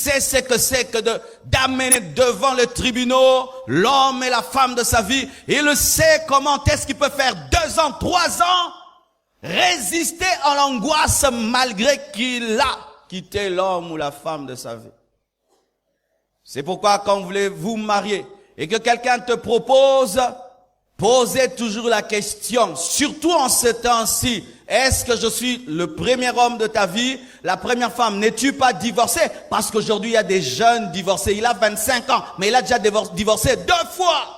sait ce que c'est que d'amener devant les tribunaux l'homme et la femme de sa vie. Il sait comment est-ce qu'il peut faire 2 ans, 3 ans, résister à l'angoisse malgré qu'il a quitté l'homme ou la femme de sa vie. C'est pourquoi quand vous voulez vous marier et que quelqu'un te propose, posez toujours la question, surtout en ce temps-ci, est-ce que je suis le premier homme de ta vie, la première femme? N'es-tu pas divorcé? Parce qu'aujourd'hui, il y a des jeunes divorcés. Il a 25 ans, mais il a déjà divorcé 2 fois.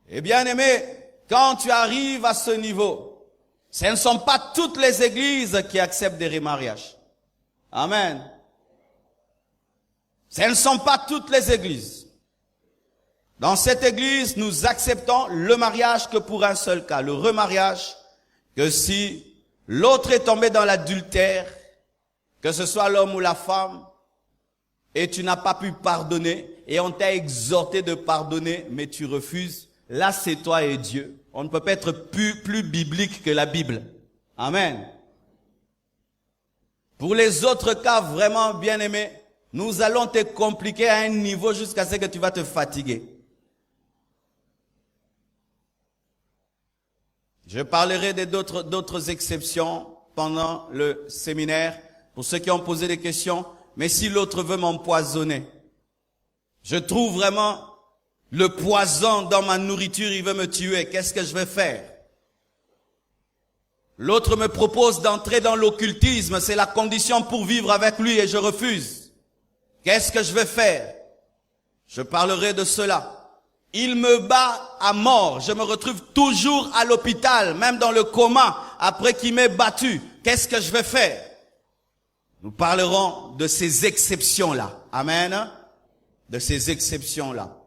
Et bien aimé, quand tu arrives à ce niveau, ce ne sont pas toutes les églises qui acceptent des remariages. Amen. Ce ne sont pas toutes les églises. Dans cette église, nous acceptons le mariage que pour un seul cas, le remariage, que si l'autre est tombé dans l'adultère, que ce soit l'homme ou la femme, et tu n'as pas pu pardonner, et on t'a exhorté de pardonner, mais tu refuses, là c'est toi et Dieu. On ne peut pas être plus biblique que la Bible. Amen. Pour les autres cas vraiment bien aimés, nous allons te compliquer à un niveau jusqu'à ce que tu vas te fatiguer. Je parlerai d'autres exceptions pendant le séminaire pour ceux qui ont posé des questions. Mais si l'autre veut m'empoisonner, je trouve vraiment le poison dans ma nourriture, il veut me tuer. Qu'est-ce que je vais faire? L'autre me propose d'entrer dans l'occultisme. C'est la condition pour vivre avec lui et je refuse. Qu'est-ce que je vais faire? Je parlerai de cela. Il me bat à mort. Je me retrouve toujours à l'hôpital, même dans le coma, après qu'il m'ait battu. Qu'est-ce que je vais faire? Nous parlerons de ces exceptions-là. Amen. De ces exceptions-là.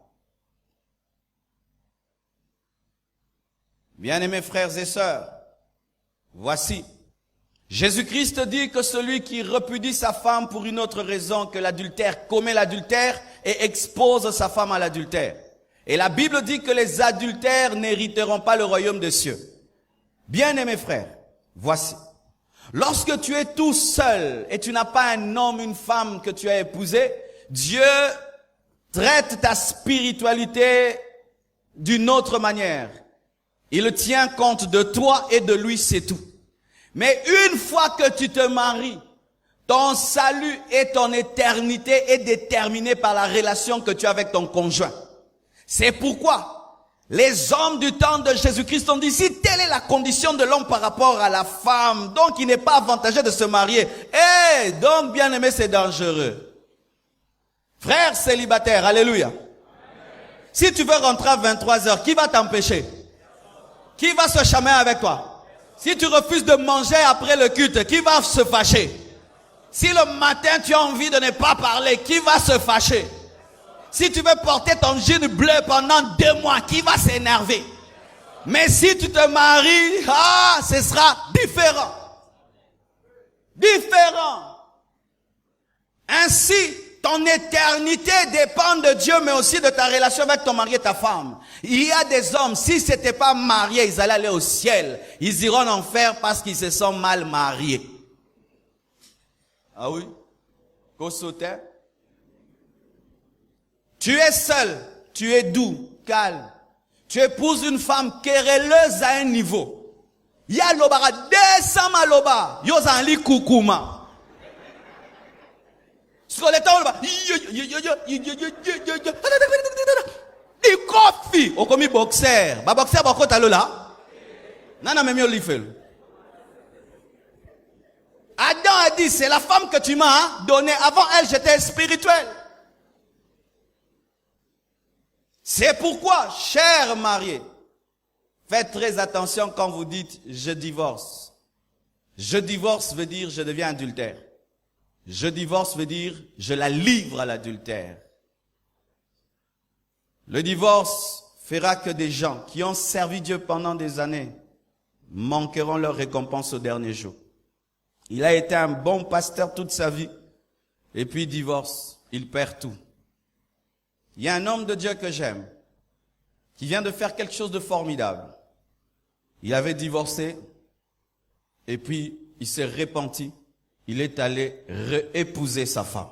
Bien-aimés frères et sœurs, voici. Jésus-Christ dit que celui qui repudie sa femme pour une autre raison que l'adultère commet l'adultère et expose sa femme à l'adultère. Et la Bible dit que les adultères n'hériteront pas le royaume des cieux. Bien-aimés frères, voici. Lorsque tu es tout seul et tu n'as pas un homme, une femme que tu as épousé, Dieu traite ta spiritualité d'une autre manière. Il tient compte de toi et de lui, c'est tout. Mais une fois que tu te maries, ton salut et ton éternité est déterminé par la relation que tu as avec ton conjoint. C'est pourquoi les hommes du temps de Jésus-Christ ont dit, si telle est la condition de l'homme par rapport à la femme, donc il n'est pas avantageux de se marier. Donc bien aimé, c'est dangereux. Frère célibataire, alléluia. Si tu veux rentrer à 23h, qui va t'empêcher? Qui va se chamailler avec toi? Si tu refuses de manger après le culte, qui va se fâcher? Si le matin tu as envie de ne pas parler, qui va se fâcher? Si tu veux porter ton jean bleu pendant 2 mois, qui va s'énerver? Mais si tu te maries, ce sera différent. Différent. Ainsi, ton éternité dépend de Dieu, mais aussi de ta relation avec ton mari et ta femme. Il y a des hommes, si ce n'étaient pas mariés, ils allaient aller au ciel. Ils iront en enfer parce qu'ils se sont mal mariés. Ah oui? Qu'au sauter? Tu es seul, tu es doux, calme. Tu épouses une femme querelleuse à un niveau. Ya lobara descend maloba, yozanli kukuma. Skoleta loba. Ikofi, okomi boxer. Ba boxer ba kota lola. Nana memi olifel. Adam a dit, c'est la femme que tu m'as donnée. Avant elle, j'étais spirituel. C'est pourquoi, chers mariés, faites très attention quand vous dites « je divorce ». Je divorce veut dire « je deviens adultère ». Je divorce veut dire « je la livre à l'adultère ». Le divorce fera que des gens qui ont servi Dieu pendant des années manqueront leur récompense au dernier jour. Il a été un bon pasteur toute sa vie et puis divorce, il perd tout. Il y a un homme de Dieu que j'aime, qui vient de faire quelque chose de formidable. Il avait divorcé, Et puis, il s'est repenti. Il est allé épouser sa femme.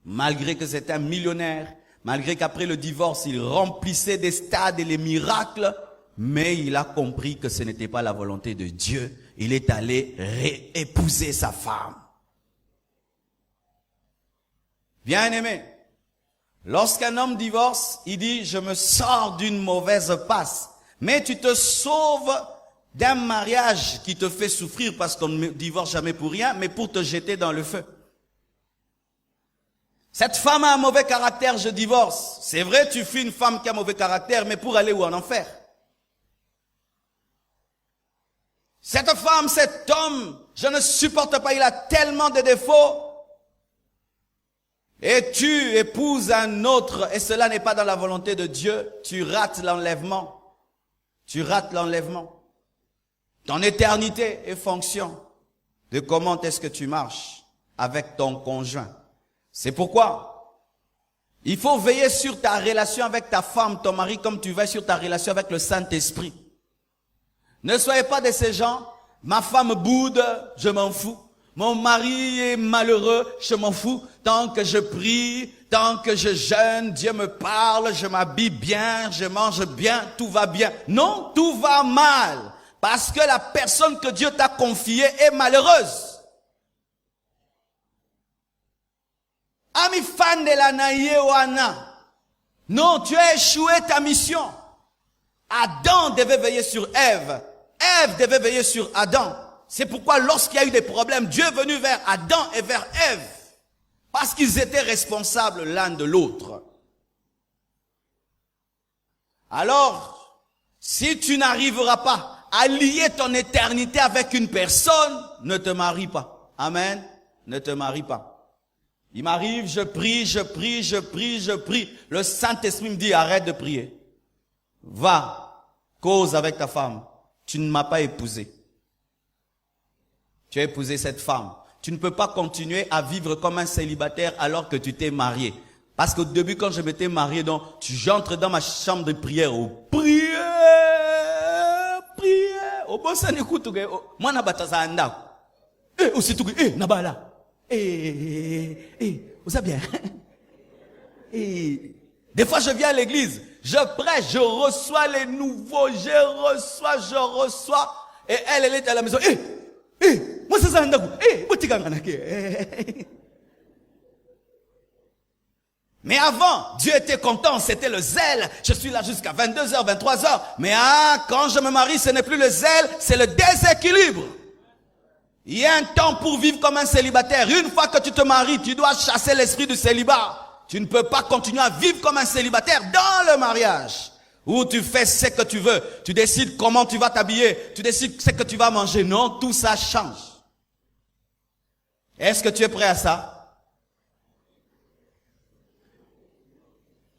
Malgré que c'était un millionnaire, malgré qu'après le divorce, il remplissait des stades et les miracles, mais il a compris que ce n'était pas la volonté de Dieu. Il est allé réépouser sa femme. Bien-aimé, lorsqu'un homme divorce, il dit « je me sors d'une mauvaise passe ». Mais tu te sauves d'un mariage qui te fait souffrir parce qu'on ne divorce jamais pour rien, mais pour te jeter dans le feu. Cette femme a un mauvais caractère, je divorce. C'est vrai, tu fuis une femme qui a un mauvais caractère, mais pour aller où? En enfer. Cette femme, cet homme, je ne supporte pas, il a tellement de défauts. Et tu épouses un autre, et cela n'est pas dans la volonté de Dieu, tu rates l'enlèvement. Tu rates l'enlèvement. Ton éternité est fonction de comment est-ce que tu marches avec ton conjoint. C'est pourquoi il faut veiller sur ta relation avec ta femme, ton mari, comme tu veilles sur ta relation avec le Saint-Esprit. Ne soyez pas de ces gens, ma femme boude, je m'en fous. Mon mari est malheureux, je m'en fous. Tant que je prie, tant que je jeûne, Dieu me parle, je m'habille bien, je mange bien, tout va bien. Non, tout va mal. Parce que la personne que Dieu t'a confiée est malheureuse. Ami fan de la naïewana. Non, tu as échoué ta mission. Adam devait veiller sur Ève. Ève devait veiller sur Adam. C'est pourquoi lorsqu'il y a eu des problèmes, Dieu est venu vers Adam et vers Ève. Parce qu'ils étaient responsables l'un de l'autre. Alors, si tu n'arriveras pas à lier ton éternité avec une personne, ne te marie pas. Amen. Ne te marie pas. Il m'arrive, je prie, je prie, je prie, je prie. Le Saint-Esprit me dit, arrête de prier. Va, cause avec ta femme. Tu ne m'as pas épousé. Tu as épousé cette femme. Tu ne peux pas continuer à vivre comme un célibataire alors que tu t'es marié. Parce qu'au début, quand je m'étais marié, donc, j'entre dans ma chambre de prière. Oh, prière, prière. Oh, bon, ça n'écoute pas. Moi, n'a pas ça anda. Aussi tout. Nabala. Vous savez bien. Des fois, je viens à l'église. Je prêche, je reçois les nouveaux. Je reçois. Et elle est à la maison. Moi, c'est ça, mais avant, Dieu était content, c'était le zèle. Je suis là jusqu'à 22h, 23h. Mais quand je me marie, ce n'est plus le zèle, c'est le déséquilibre. Il y a un temps pour vivre comme un célibataire. Une fois que tu te maries, tu dois chasser l'esprit du célibat. Tu ne peux pas continuer à vivre comme un célibataire dans le mariage. Où tu fais ce que tu veux. Tu décides comment tu vas t'habiller. Tu décides ce que tu vas manger. Non, tout ça change. Est-ce que tu es prêt à ça?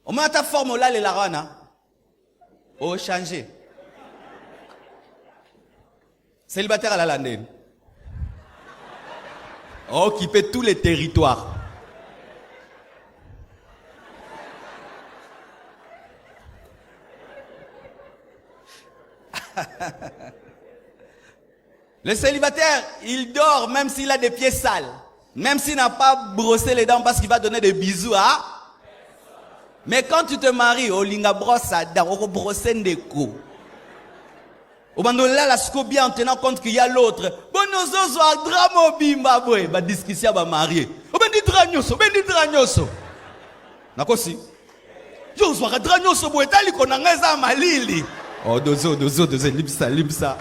Au moins ta forme là, les larana. Oh, changer. Célibataire à la landine. Occuper tous les territoires. Le célibataire, il dort même s'il a des pieds sales. Même s'il n'a pas brossé les dents parce qu'il va donner des bisous à... Mais quand tu te maries, au linga brosse à dents, au brosser des coups. Au moment là, la scobie en tenant compte qu'il y a l'autre. Bon, nous sommes dramo bimba boy, ba discussion ba marié. Au ben dit dragnoso. Nako si. Yo sois dragnoso boy, tali konangeza malili. Oh, dozo, limsa.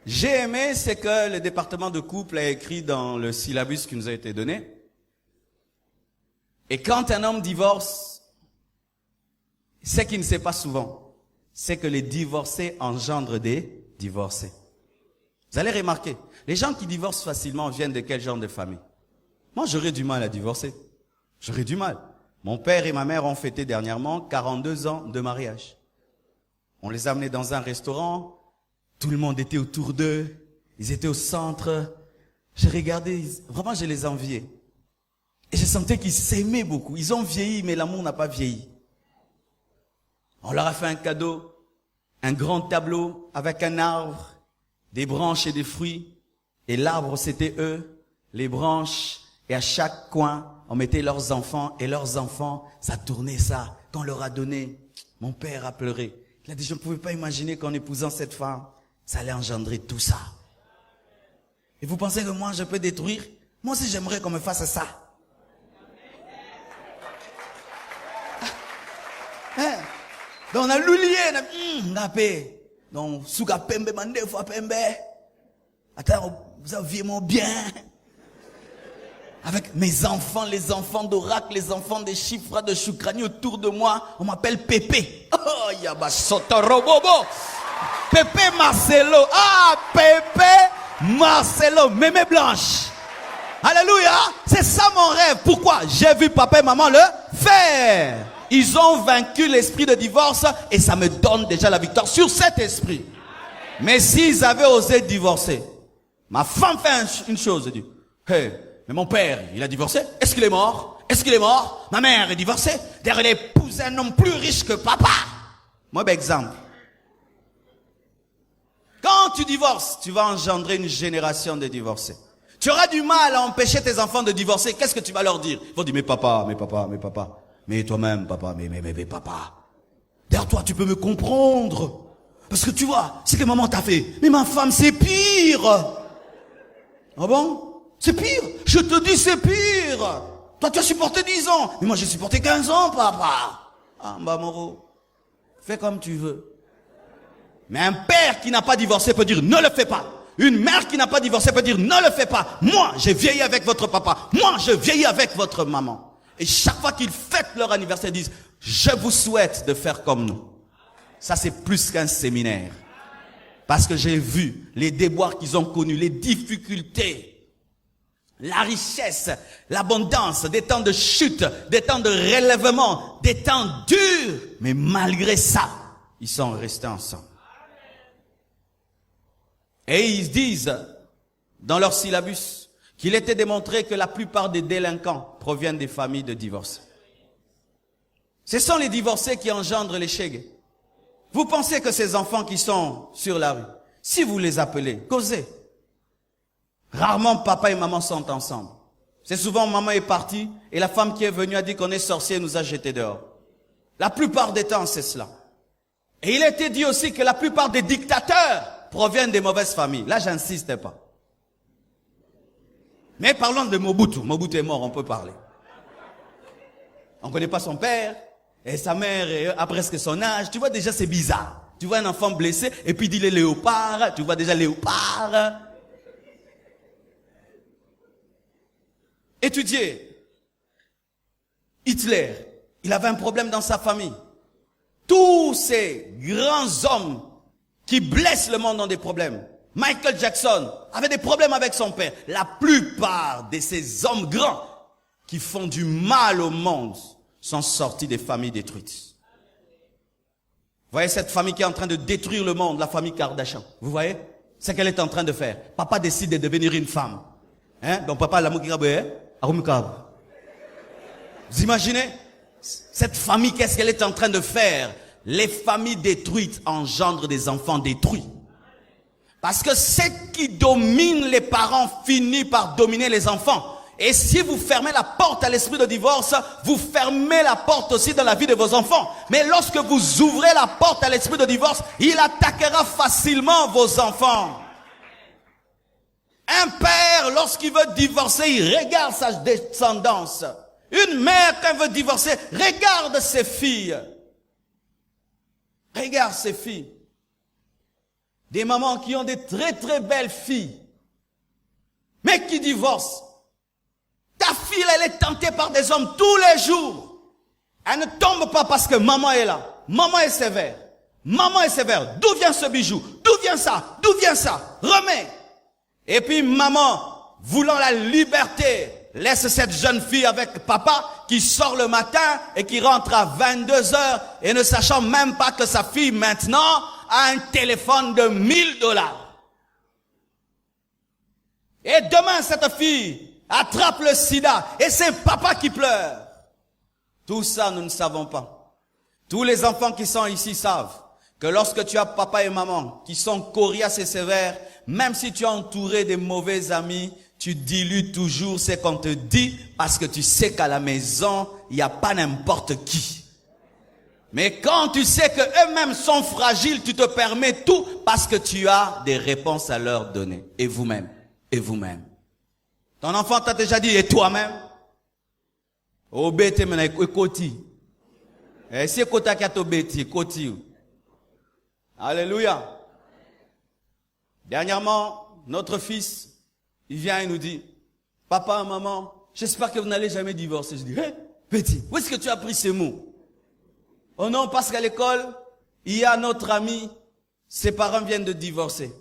J'ai aimé ce que le département de couple a écrit dans le syllabus qui nous a été donné. Et quand un homme divorce, ce qu'il ne sait pas souvent, c'est que les divorcés engendrent des divorcés. Vous allez remarquer, les gens qui divorcent facilement viennent de quel genre de famille? Moi, j'aurais du mal à divorcer. J'aurais du mal. Mon père et ma mère ont fêté dernièrement 42 ans de mariage. On les a amenés dans un restaurant. Tout le monde était autour d'eux. Ils étaient au centre. J'ai regardé, vraiment je les enviais. Et je sentais qu'ils s'aimaient beaucoup. Ils ont vieilli, mais l'amour n'a pas vieilli. On leur a fait un cadeau, un grand tableau avec un arbre, des branches et des fruits. Et l'arbre, c'était eux, les branches. Et à chaque coin, on mettait leurs enfants. Et leurs enfants, ça tournait ça. Quand on leur a donné, mon père a pleuré. Il a dit, je ne pouvais pas imaginer qu'en épousant cette femme, ça allait engendrer tout ça. Et vous pensez que moi, je peux détruire? Moi aussi, j'aimerais qu'on me fasse ça. Hein? Donc, on a l'oulié, on a paix. Donc, souka pembe, mande fois pembe. Attends, vous avez mon bien. Avec mes enfants, les enfants d'oracle, les enfants des chiffres de Choukrani autour de moi, on m'appelle Pépé. Oh, yaba sotorobobo. Pépé Marcelo. Ah, Pépé Marcelo, mémé blanche. Alléluia. C'est ça mon rêve. Pourquoi? J'ai vu papa et maman le faire. Ils ont vaincu l'esprit de divorce et ça me donne déjà la victoire sur cet esprit. Mais s'ils avaient osé divorcer, ma femme fait une chose, elle dit, hey, mais mon père, il a divorcé. Est-ce qu'il est mort? Est-ce qu'il est mort? Ma mère est divorcée. D'ailleurs, elle a épousé un homme plus riche que papa. Moi, ben, exemple. Quand tu divorces, tu vas engendrer une génération de divorcés. Tu auras du mal à empêcher tes enfants de divorcer. Qu'est-ce que tu vas leur dire? Ils vont dire, mais papa. Mais toi-même, papa, mais papa. D'ailleurs, toi, tu peux me comprendre. Parce que tu vois, c'est que maman t'a fait. Mais ma femme, c'est pire. Ah bon? C'est pire. Je te dis, c'est pire. Toi, tu as supporté 10 ans. Mais moi, j'ai supporté 15 ans, papa. Ah, bah, Moro. Fais comme tu veux. Mais un père qui n'a pas divorcé peut dire, ne le fais pas. Une mère qui n'a pas divorcé peut dire, ne le fais pas. Moi, j'ai vieilli avec votre papa. Moi, je vieillis avec votre maman. Et chaque fois qu'ils fêtent leur anniversaire, ils disent, je vous souhaite de faire comme nous. Ça, c'est plus qu'un séminaire. Parce que j'ai vu les déboires qu'ils ont connus, les difficultés. La richesse, l'abondance, des temps de chute, des temps de relèvement, des temps durs. Mais malgré ça, ils sont restés ensemble. Et ils disent, dans leur syllabus, qu'il était démontré que la plupart des délinquants proviennent des familles de divorcés. Ce sont les divorcés qui engendrent les chégues. Vous pensez que ces enfants qui sont sur la rue, si vous les appelez, causez. Rarement papa et maman sont ensemble. C'est souvent maman est partie et la femme qui est venue a dit qu'on est sorcier et nous a jetés dehors. La plupart des temps, c'est cela. Et il a été dit aussi que la plupart des dictateurs proviennent des mauvaises familles. Là, j'insiste pas. Mais parlons de Mobutu. Mobutu est mort, on peut parler. On ne connaît pas son père et sa mère a presque son âge. Tu vois déjà, c'est bizarre. Tu vois un enfant blessé et puis il dit les léopards. Tu vois déjà léopard. Étudiez. Hitler, il avait un problème dans sa famille. Tous ces grands hommes qui blessent le monde ont des problèmes. Michael Jackson avait des problèmes avec son père. La plupart de ces hommes grands qui font du mal au monde sont sortis des familles détruites. Vous voyez cette famille qui est en train de détruire le monde, la famille Kardashian. Vous voyez ce qu'elle est en train de faire. Papa décide de devenir une femme. Hein? Donc papa l'amour qui vous imaginez cette famille, qu'est-ce qu'elle est en train de faire? Les familles détruites engendrent des enfants détruits. Parce que ce qui domine les parents finit par dominer les enfants. Et si vous fermez la porte à l'esprit de divorce, vous fermez la porte aussi dans la vie de vos enfants. Mais lorsque vous ouvrez la porte à l'esprit de divorce, il attaquera facilement vos enfants. Un père, lorsqu'il veut divorcer, il regarde sa descendance. Une mère, quand elle veut divorcer, regarde ses filles. Regarde ses filles. Des mamans qui ont des très très belles filles, mais qui divorcent. Ta fille, elle est tentée par des hommes tous les jours. Elle ne tombe pas parce que maman est là. Maman est sévère. Maman est sévère. D'où vient ce bijou? D'où vient ça? D'où vient ça? Remets. Et puis maman, voulant la liberté, laisse cette jeune fille avec papa qui sort le matin et qui rentre à 22 heures et ne sachant même pas que sa fille maintenant a un téléphone de $1000. Et demain, cette fille attrape le sida et c'est papa qui pleure. Tout ça, nous ne savons pas. Tous les enfants qui sont ici savent que lorsque tu as papa et maman qui sont coriaces et sévères, même si tu es entouré de mauvais amis, tu dilues toujours ce qu'on te dit parce que tu sais qu'à la maison, il n'y a pas n'importe qui. Mais quand tu sais que eux-mêmes sont fragiles, tu te permets tout parce que tu as des réponses à leur donner. Et vous-même. Et vous-même. Ton enfant t'a déjà dit, et toi-même? Obété maintenant, écoutez. Et si écoutez qui a obéti, écoutez. Alléluia. Dernièrement, notre fils, il vient et nous dit, papa, maman, j'espère que vous n'allez jamais divorcer. Je dis, hé, petit, où est-ce que tu as pris ces mots? Oh non, parce qu'à l'école, il y a notre ami, ses parents viennent de divorcer.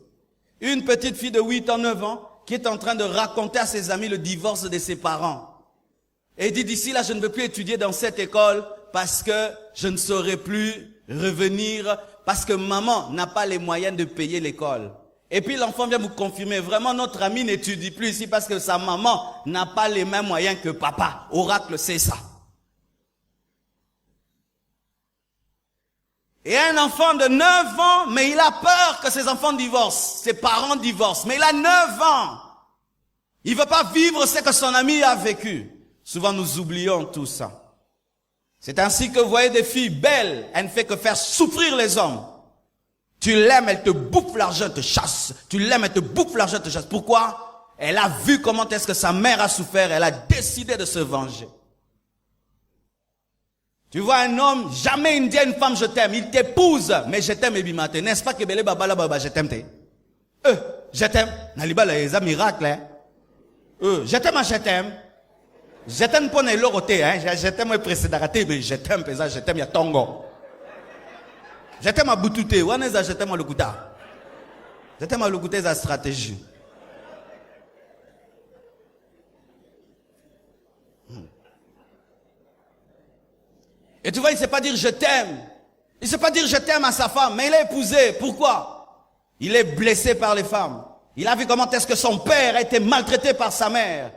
Une petite fille de 8 ans, 9 ans, qui est en train de raconter à ses amis le divorce de ses parents. Et il dit, d'ici là, je ne veux plus étudier dans cette école parce que je ne saurais plus revenir, parce que maman n'a pas les moyens de payer l'école. Et puis l'enfant vient vous confirmer, vraiment notre ami n'étudie plus ici parce que sa maman n'a pas les mêmes moyens que papa. Oracle, c'est ça. Et un enfant de 9 ans, mais il a peur que ses enfants divorcent, ses parents divorcent, mais il a 9 ans. Il ne veut pas vivre ce que son ami a vécu. Souvent nous oublions tout ça. C'est ainsi que vous voyez des filles belles, elles ne font que faire souffrir les hommes. Tu l'aimes, elle te bouffe l'argent, elle te chasse. Tu l'aimes, elle te bouffe l'argent, elle te chasse. Pourquoi? Elle a vu comment est-ce que sa mère a souffert, elle a décidé de se venger. Tu vois un homme, jamais il ne dit à une femme je t'aime, il t'épouse, mais je t'aime et bimate. N'est-ce pas que Bele Baba là baba je t'aime te? Je t'aime. Naliba là les miracles hein. Je t'aime, je t'aime. Je t'aime pour ne l'oroté hein, je t'aime précédemment mais je t'aime pesa, je t'aime ya tongo. Je t'aime à boutouté, waneza je t'aime à l'okuta. Je t'aime à l'okuta sa stratégie. Et tu vois, il ne sait pas dire je t'aime. Il ne sait pas dire je t'aime à sa femme, mais il est épousé. Pourquoi? Il est blessé par les femmes. Il a vu comment est-ce que son père a été maltraité par sa mère.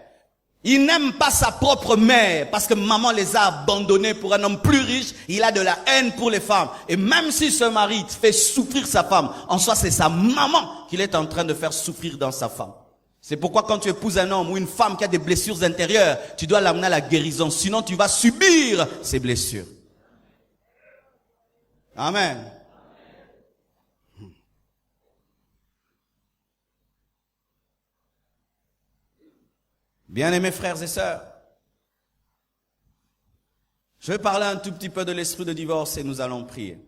Il n'aime pas sa propre mère parce que maman les a abandonnés pour un homme plus riche. Il a de la haine pour les femmes. Et même si ce mari fait souffrir sa femme, en soi c'est sa maman qu'il est en train de faire souffrir dans sa femme. C'est pourquoi quand tu épouses un homme ou une femme qui a des blessures intérieures, tu dois l'amener à la guérison. Sinon tu vas subir ces blessures. Amen. Bien-aimés frères et sœurs, je vais parler un tout petit peu de l'esprit de divorce et nous allons prier.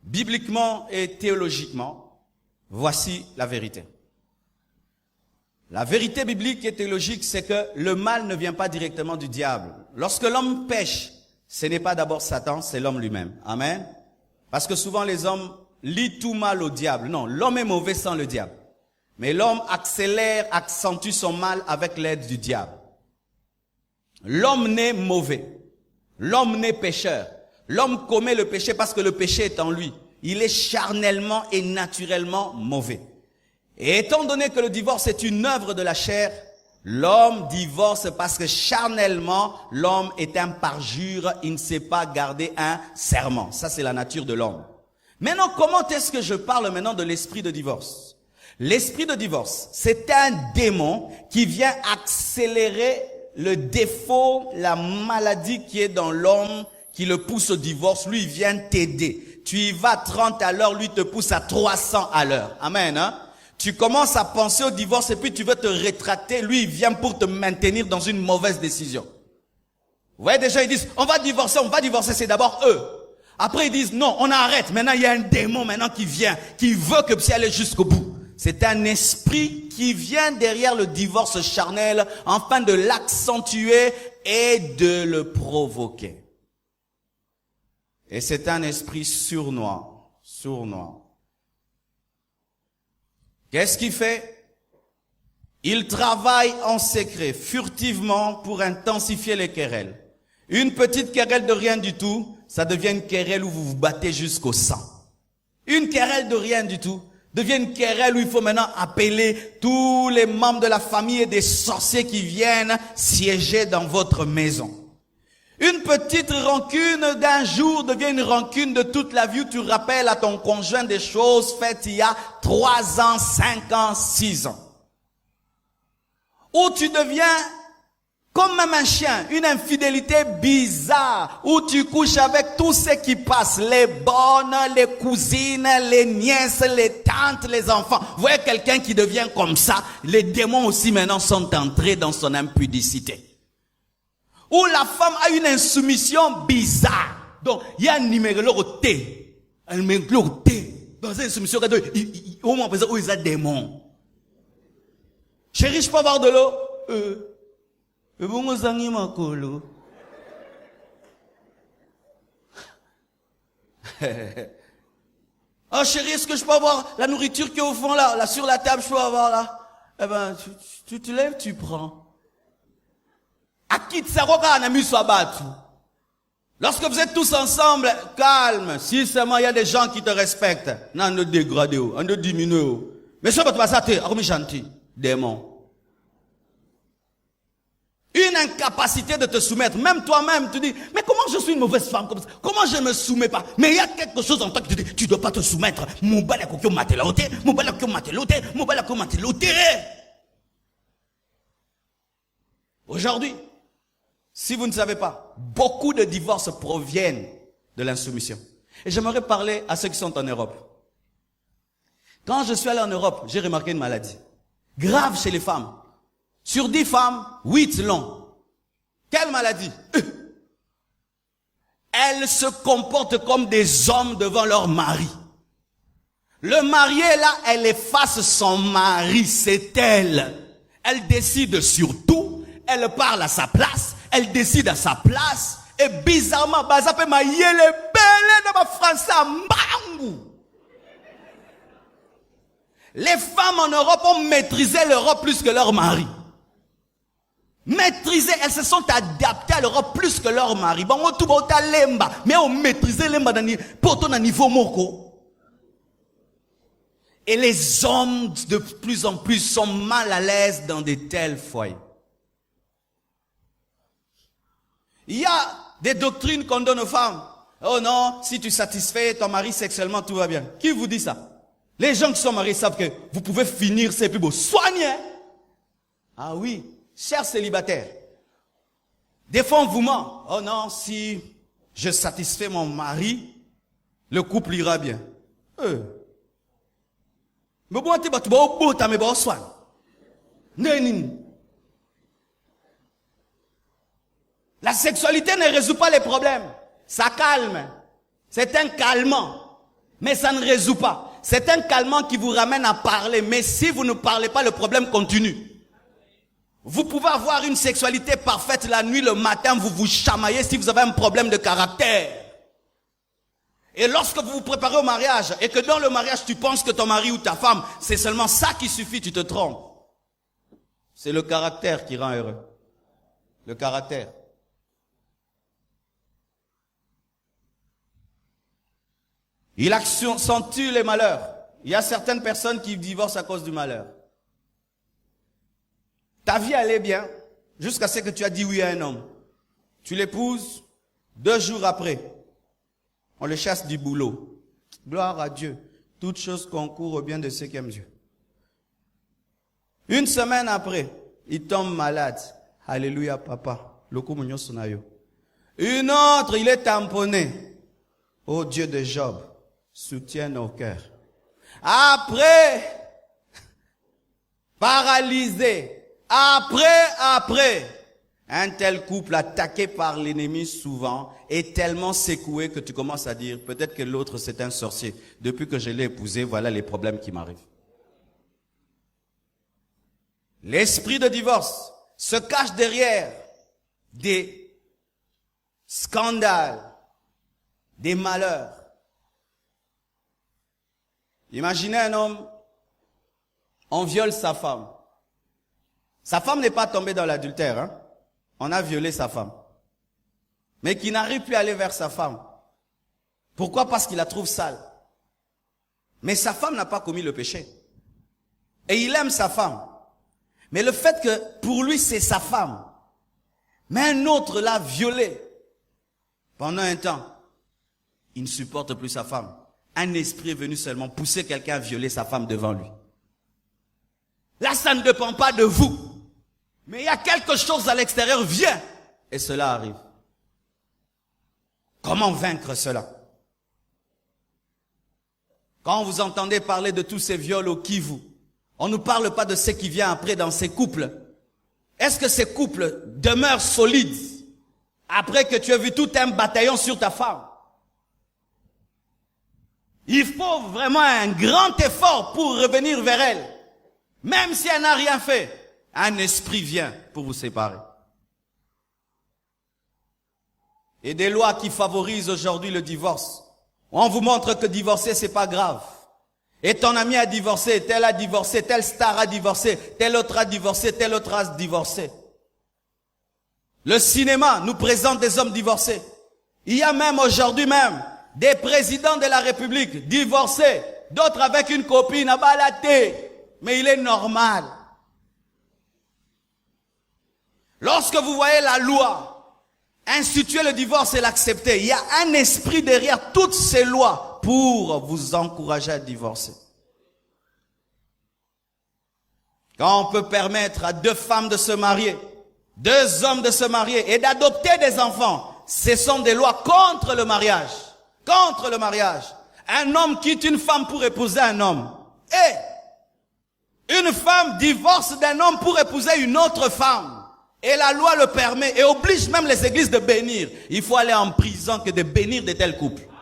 Bibliquement et théologiquement, voici la vérité. La vérité biblique et théologique, c'est que le mal ne vient pas directement du diable. Lorsque l'homme pêche, ce n'est pas d'abord Satan, c'est l'homme lui-même. Amen. Parce que souvent les hommes lient tout mal au diable. Non, l'homme est mauvais sans le diable. Mais l'homme accentue son mal avec l'aide du diable. L'homme naît mauvais. L'homme naît pécheur. L'homme commet le péché parce que le péché est en lui. Il est charnellement et naturellement mauvais. Et étant donné que le divorce est une œuvre de la chair, l'homme divorce parce que charnellement, l'homme est un parjure, il ne sait pas garder un serment. Ça, c'est la nature de l'homme. Maintenant, comment est-ce que je parle maintenant de l'esprit de divorce? L'esprit de divorce, c'est un démon qui vient accélérer le défaut, la maladie qui est dans l'homme, qui le pousse au divorce. Lui, il vient t'aider. Tu y vas 30 à l'heure, lui te pousse à 300 à l'heure. Amen, hein? Tu commences à penser au divorce et puis tu veux te rétracter. Lui, il vient pour te maintenir dans une mauvaise décision. Vous voyez, des gens, ils disent, on va divorcer, c'est d'abord eux. Après, ils disent, non, on arrête. Maintenant, il y a un démon maintenant qui vient, qui veut que ça aille jusqu'au bout. C'est un esprit qui vient derrière le divorce charnel afin de l'accentuer et de le provoquer. Et c'est un esprit sournois. Qu'est-ce qu'il fait? Il travaille en secret, furtivement, pour intensifier les querelles. Une petite querelle de rien du tout, ça devient une querelle où vous vous battez jusqu'au sang. Une querelle de rien du tout, devient une querelle où il faut maintenant appeler tous les membres de la famille et des sorciers qui viennent siéger dans votre maison. Une petite rancune d'un jour devient une rancune de toute la vie où tu rappelles à ton conjoint des choses faites il y a 3 ans, 5 ans, 6 ans. Où tu deviens comme même un chien, une infidélité bizarre, où tu couches avec tous ceux qui passent, les bonnes, les cousines, les nièces, les tantes, les enfants. Vous voyez quelqu'un qui devient comme ça, les démons aussi maintenant sont entrés dans son impudicité. Où la femme a une insoumission bizarre. Donc, il y a un numéro T. Un numéro T. Dans une insoumission, au moins, où il y a des démons. Chérie, je peux avoir de l'eau? Oh chérie, est-ce que je peux avoir la nourriture qui est au fond là sur la table, je peux avoir là? Eh ben, tu te lèves, tu prends. Lorsque vous êtes tous ensemble, calme. Si seulement il y a des gens qui te respectent, non, ne dégradez, ne diminuez. Mais ça va te passer, gentil, démon. Une incapacité de te soumettre. Même toi-même, tu dis, mais comment je suis une mauvaise femme comme ça? Comment je ne me soumets pas? Mais il y a quelque chose en toi qui te dit, tu ne dois pas te soumettre. Aujourd'hui, si vous ne savez pas, beaucoup de divorces proviennent de l'insoumission. Et j'aimerais parler à ceux qui sont en Europe. Quand je suis allé en Europe, j'ai remarqué une maladie grave chez les femmes. Sur 10 femmes, 8 l'ont. Quelle maladie? Elles se comportent comme des hommes devant leur mari. Le marié là, elle efface son mari, c'est elle. Elle décide sur tout, elle parle à sa place, elle décide à sa place. Et bizarrement, ça peut mailler les belles de ma français à Mbangou. Les femmes en Europe ont maîtrisé l'Europe plus que leur mari. Maîtriser, elles se sont adaptées à l'Europe plus que leur mari. Bon, on tout va lemba, mais on maîtrisait lemba pour ton niveau moko. Et les hommes de plus en plus sont mal à l'aise dans de tels foyers. Il y a des doctrines qu'on donne aux femmes. Oh non, si tu satisfais ton mari sexuellement, tout va bien. Qui vous dit ça? Les gens qui sont mariés savent que vous pouvez finir, c'est plus beau. Soignez. Ah oui. Chers célibataires, des fois on vous ment. Oh non, si je satisfais mon mari, le couple ira bien. La sexualité ne résout pas les problèmes. Ça calme. C'est un calmant. Mais ça ne résout pas. C'est un calmant qui vous ramène à parler. Mais si vous ne parlez pas, le problème continue. Vous pouvez avoir une sexualité parfaite la nuit, le matin, vous vous chamaillez si vous avez un problème de caractère. Et lorsque vous vous préparez au mariage, et que dans le mariage, tu penses que ton mari ou ta femme, c'est seulement ça qui suffit, tu te trompes. C'est le caractère qui rend heureux. Le caractère. Il accentue les malheurs. Il y a certaines personnes qui divorcent à cause du malheur. Ta vie allait bien, jusqu'à ce que tu as dit oui à un homme. Tu l'épouses, 2 jours après, on le chasse du boulot. Gloire à Dieu. Toute chose concourt au bien de ceux qui aiment Dieu. 1 semaine après, il tombe malade. Alléluia, papa. Une autre, il est tamponné. Oh Dieu de Job, soutiens nos cœurs. Après, paralysé. Après, un tel couple attaqué par l'ennemi souvent est tellement secoué que tu commences à dire, peut-être que l'autre c'est un sorcier. Depuis que je l'ai épousé, voilà les problèmes qui m'arrivent. L'esprit de divorce se cache derrière des scandales, des malheurs. Imaginez un homme, on viole sa femme. Sa femme n'est pas tombée dans l'adultère, hein? On a violé sa femme. Mais qui n'arrive plus à aller vers sa femme. Pourquoi? Parce qu'il la trouve sale. Mais sa femme n'a pas commis le péché. Et il aime sa femme. Mais le fait que pour lui c'est sa femme, mais un autre l'a violée pendant un temps, il ne supporte plus sa femme. Un esprit est venu seulement pousser quelqu'un à violer sa femme devant lui. Là, ça ne dépend pas de vous. Mais il y a quelque chose à l'extérieur, vient. Et cela arrive. Comment vaincre cela? Quand vous entendez parler de tous ces viols au Kivu, on ne nous parle pas de ce qui vient après dans ces couples. Est-ce que ces couples demeurent solides après que tu as vu tout un bataillon sur ta femme? Il faut vraiment un grand effort pour revenir vers elle. Même si elle n'a rien fait, un esprit vient pour vous séparer. Et des lois qui favorisent aujourd'hui le divorce. On vous montre que divorcer, c'est pas grave. Et ton ami a divorcé, telle star a divorcé, tel autre a divorcé, tel autre a divorcé. Le cinéma nous présente des hommes divorcés. Il y a même aujourd'hui même des présidents de la République divorcés, d'autres avec une copine à balader. Mais il est normal. Lorsque vous voyez la loi instituer le divorce et l'accepter, il y a un esprit derrière toutes ces lois pour vous encourager à divorcer. Quand on peut permettre à 2 femmes de se marier, 2 hommes de se marier et d'adopter des enfants, ce sont des lois contre le mariage. Contre le mariage. Un homme quitte une femme pour épouser un homme. Et une femme divorce d'un homme pour épouser une autre femme. Et la loi le permet et oblige même les églises de bénir. Il faut aller en prison que de bénir de tels couples. Amen.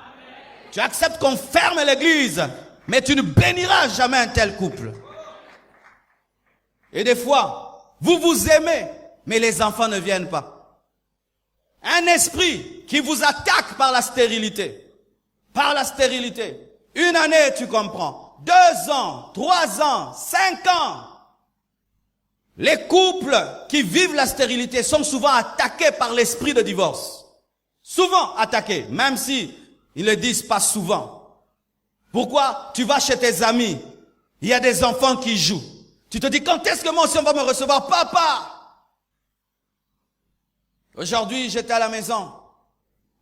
Tu acceptes qu'on ferme l'église, mais tu ne béniras jamais un tel couple. Et des fois, vous vous aimez, mais les enfants ne viennent pas. Un esprit qui vous attaque par la stérilité. Par la stérilité. 1 année, tu comprends. 2 ans, 3 ans, 5 ans. Les couples qui vivent la stérilité sont souvent attaqués par l'esprit de divorce. Souvent attaqués, même si ils ne le disent pas souvent. Pourquoi? Tu vas chez tes amis, il y a des enfants qui jouent. Tu te dis, quand est-ce que moi aussi on va me recevoir? Papa! Aujourd'hui, j'étais à la maison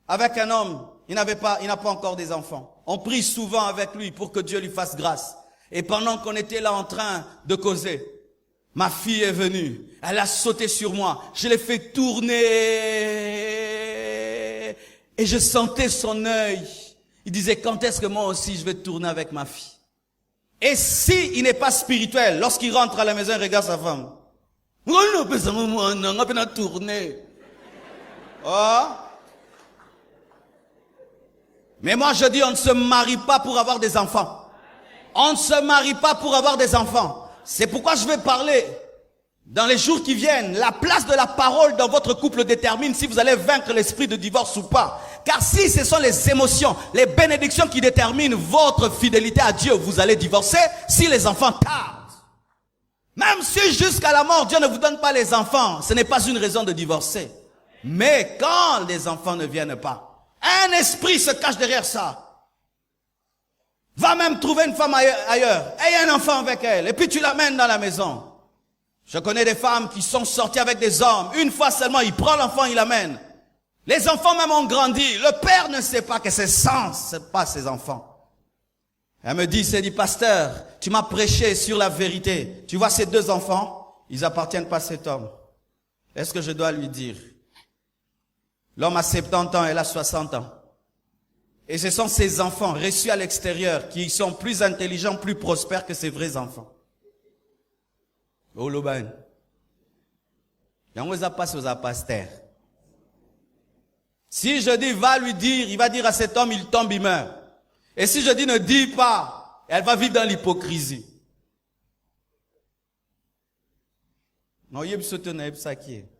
avec un homme, il n'a pas encore des enfants. On prie souvent avec lui pour que Dieu lui fasse grâce. Et pendant qu'on était là en train de causer, ma fille est venue, elle a sauté sur moi, je l'ai fait tourner et je sentais son œil. Il disait, quand est-ce que moi aussi je vais tourner avec ma fille? Et si il n'est pas spirituel, lorsqu'il rentre à la maison, il regarde sa femme. On a tourné. Oh. Mais moi je dis, on ne se marie pas pour avoir des enfants. On ne se marie pas pour avoir des enfants. C'est pourquoi je vais parler dans les jours qui viennent. La place de la parole dans votre couple détermine si vous allez vaincre l'esprit de divorce ou pas. Car si ce sont les émotions, les bénédictions qui déterminent votre fidélité à Dieu, vous allez divorcer si les enfants tardent. Même si jusqu'à la mort Dieu ne vous donne pas les enfants, ce n'est pas une raison de divorcer. Mais quand les enfants ne viennent pas, un esprit se cache derrière ça. Va même trouver une femme ailleurs, aie un enfant avec elle, et puis tu l'amènes dans la maison. Je connais des femmes qui sont sorties avec des hommes, une fois seulement, il prend l'enfant, il l'amène. Les enfants même ont grandi, le père ne sait pas que c'est pas ses enfants. Elle me dit, pasteur, tu m'as prêché sur la vérité. Tu vois ces 2 enfants, ils appartiennent pas à cet homme. Est-ce que je dois lui dire? L'homme a 70 ans, elle a 60 ans. Et ce sont ces enfants reçus à l'extérieur qui sont plus intelligents, plus prospères que ces vrais enfants. Oloban. Si je dis va lui dire, il va dire à cet homme, il tombe, il meurt. Et si je dis ne dis pas, elle va vivre dans l'hypocrisie. Non, il y a ça qui est.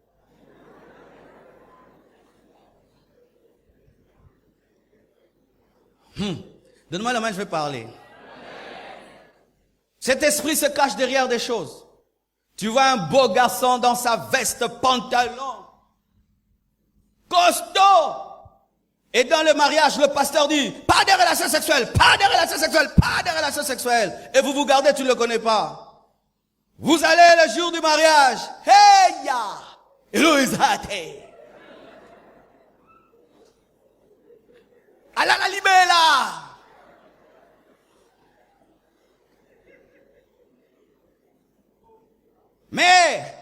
Donne-moi la main, je vais parler. Cet esprit se cache derrière des choses. Tu vois un beau garçon dans sa veste, pantalon, costaud. Et dans le mariage, le pasteur dit, pas de relations sexuelles, pas de relations sexuelles, pas de relations sexuelles. Et vous vous gardez, tu ne le connais pas. Vous allez le jour du mariage. Hey ya! Eloïsate. Alla la libella. Mais,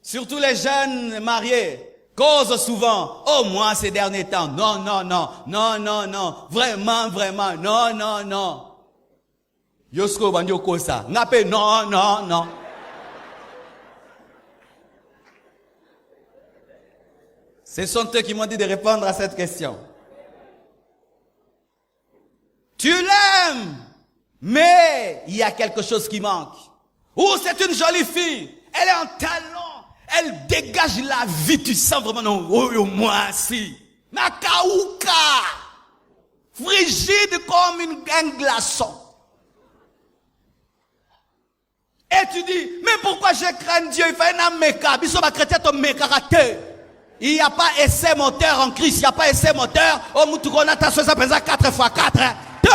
surtout les jeunes mariés, causent souvent, oh moi ces derniers temps, non, non, non, non, non, non, vraiment, vraiment, non, non, non. Yosko bandio kosa, ngape, non, non, non. Ce sont eux qui m'ont dit de répondre à cette question. Tu l'aimes, mais il y a quelque chose qui manque. Ou c'est une jolie fille, elle est en talent. Elle dégage la vie, tu sens vraiment, non, oh, moi, si. Nakaouka. Frigide comme un glaçon. Et tu dis, mais pourquoi je crains Dieu? Il fait un méca. Bisous, ma chrétien, ton méca. Il n'y a pas essai moteur en Christ. Il n'y a pas essai moteur. Oh, moutoukona, ta soeur, ça pèse 4 fois 4. 2.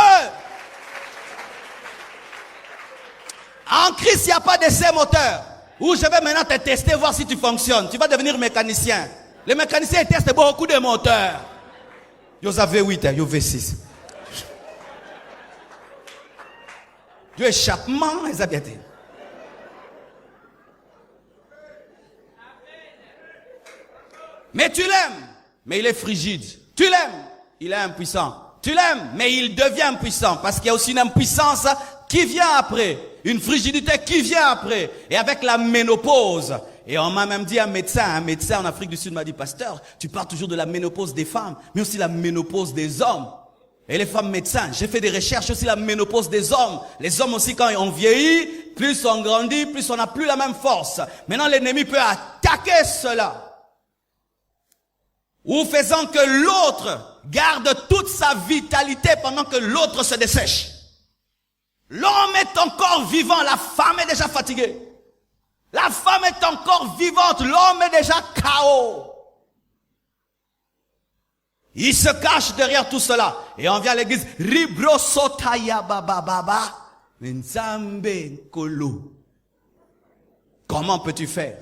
En Christ, il n'y a pas d'essai moteur. Où je vais maintenant te tester, voir si tu fonctionnes. Tu vas devenir mécanicien. Les mécaniciens testent beaucoup de moteurs. Vous avez 8, vous avez 6. Du échappement, ils ont bien dit. Mais tu l'aimes, mais il est frigide. Tu l'aimes, il est impuissant. Tu l'aimes, mais il devient impuissant. Parce qu'il y a aussi une impuissance qui vient après. Une frigidité qui vient après. Et avec la ménopause. Et on m'a même dit un médecin en Afrique du Sud m'a dit, pasteur, tu parles toujours de la ménopause des femmes, mais aussi la ménopause des hommes. Et les femmes médecins, j'ai fait des recherches aussi la ménopause des hommes. Les hommes aussi, quand on vieillit, plus on grandit, plus on n'a plus la même force. Maintenant, l'ennemi peut attaquer cela. Ou faisant que l'autre garde toute sa vitalité pendant que l'autre se dessèche. L'homme est encore vivant, la femme est déjà fatiguée. La femme est encore vivante, l'homme est déjà KO. Il se cache derrière tout cela. Et on vient à l'église. Ribro sotaya baba baba. Nzambe kolo. Comment peux-tu faire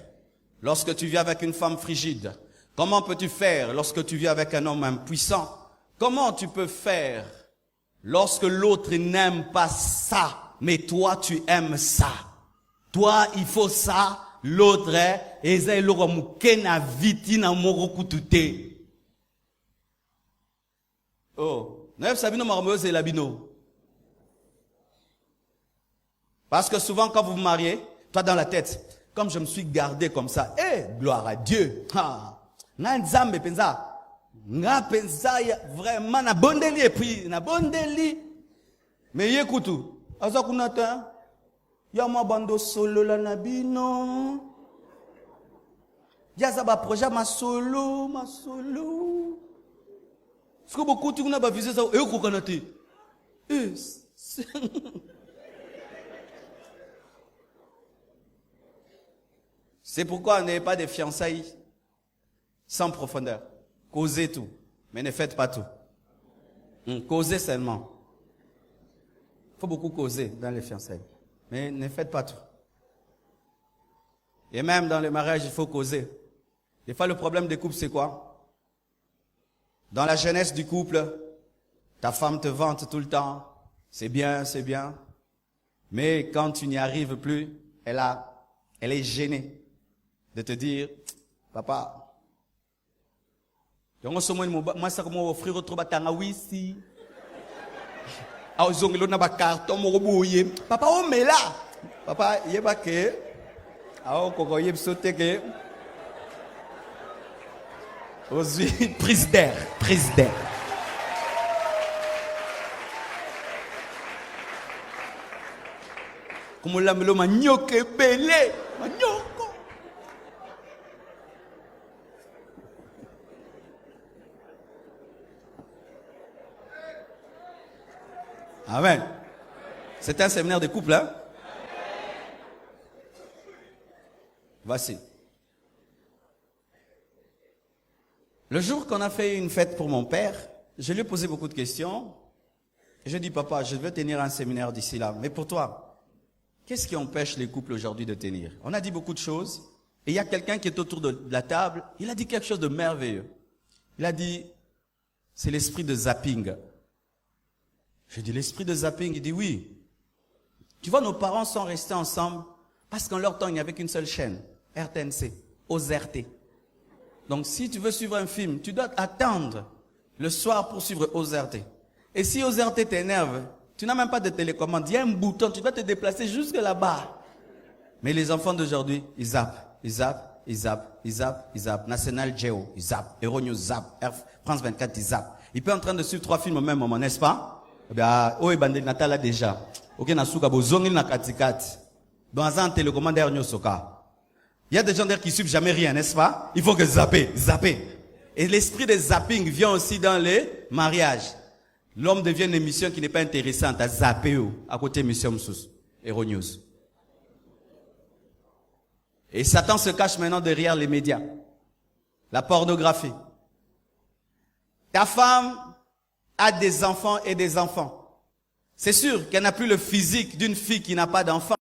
lorsque tu vis avec une femme frigide? Comment peux-tu faire lorsque tu vis avec un homme impuissant? Comment tu peux faire lorsque l'autre n'aime pas ça, mais toi tu aimes ça? Toi, il faut ça, l'autre est, oh, parce que souvent quand vous vous mariez, toi dans la tête, comme je me suis gardé comme ça, gloire à Dieu. Vraiment na bondeli et puis na bondeli. Mais écoute, azakunata, yama bando solo la nabino. Yazaba projet ma solo. Est-ce que beaucoup tu n'as pas visé ça? Et au kanate. C'est pourquoi n'ayez pas de fiançailles sans profondeur. Causez tout, mais ne faites pas tout. Causez seulement. Il faut beaucoup causer dans les fiançailles, mais ne faites pas tout. Et même dans le mariage, il faut causer. Des fois, le problème des couples, c'est quoi? Dans la jeunesse du couple, ta femme te vante tout le temps. C'est bien, c'est bien. Mais quand tu n'y arrives plus, elle est gênée de te dire, papa, moi, ça comment offrir autre batanga wisi. Papa, oh, mais là. Papa, il y a pas que. Ah, on peut y sauter que. Aujourd'hui, prise d'air. Comme on l'a mis le manioc belé. Manioc. Amen. C'est un séminaire de couple, hein? Voici. Le jour qu'on a fait une fête pour mon père, Je lui ai posé beaucoup de questions. Et je dis, papa, je vais tenir un séminaire d'ici là. Mais pour toi, qu'est-ce qui empêche les couples aujourd'hui de tenir? On a dit beaucoup de choses. Et il y a quelqu'un qui est autour de la table. Il a dit quelque chose de merveilleux. Il a dit, c'est l'esprit de zapping. Je dis, l'esprit de zapping? Il dit, oui. Tu vois, nos parents sont restés ensemble parce qu'en leur temps, il n'y avait qu'une seule chaîne. RTNC. OZRT. Donc, si tu veux suivre un film, tu dois attendre le soir pour suivre OZRT. Et si OZRT t'énerve, tu n'as même pas de télécommande. Il y a un bouton, tu dois te déplacer jusque là-bas. Mais les enfants d'aujourd'hui, ils zappent, ils zappent, ils zappent, ils zappent, ils zappent. National Geo, ils zappent. Euronews zappent. France 24, ils zappent. Il peut être en train de suivre 3 films au même moment, n'est-ce pas? Eh bien, oh, Bandé Natal là déjà. Ok, Nasuka, Bozongil na Katikat. Dans un télécommande Euronews Soka. Il y a des gens qui suivent jamais rien, n'est-ce pas? Il faut que zapper. Et l'esprit de zapping vient aussi dans les mariages. L'homme devient une émission qui n'est pas intéressante à zapper à côté de émission Euronews. Et Satan se cache maintenant derrière les médias. La pornographie. Ta femme a des enfants et des enfants. C'est sûr qu'elle n'a plus le physique d'une fille qui n'a pas d'enfants.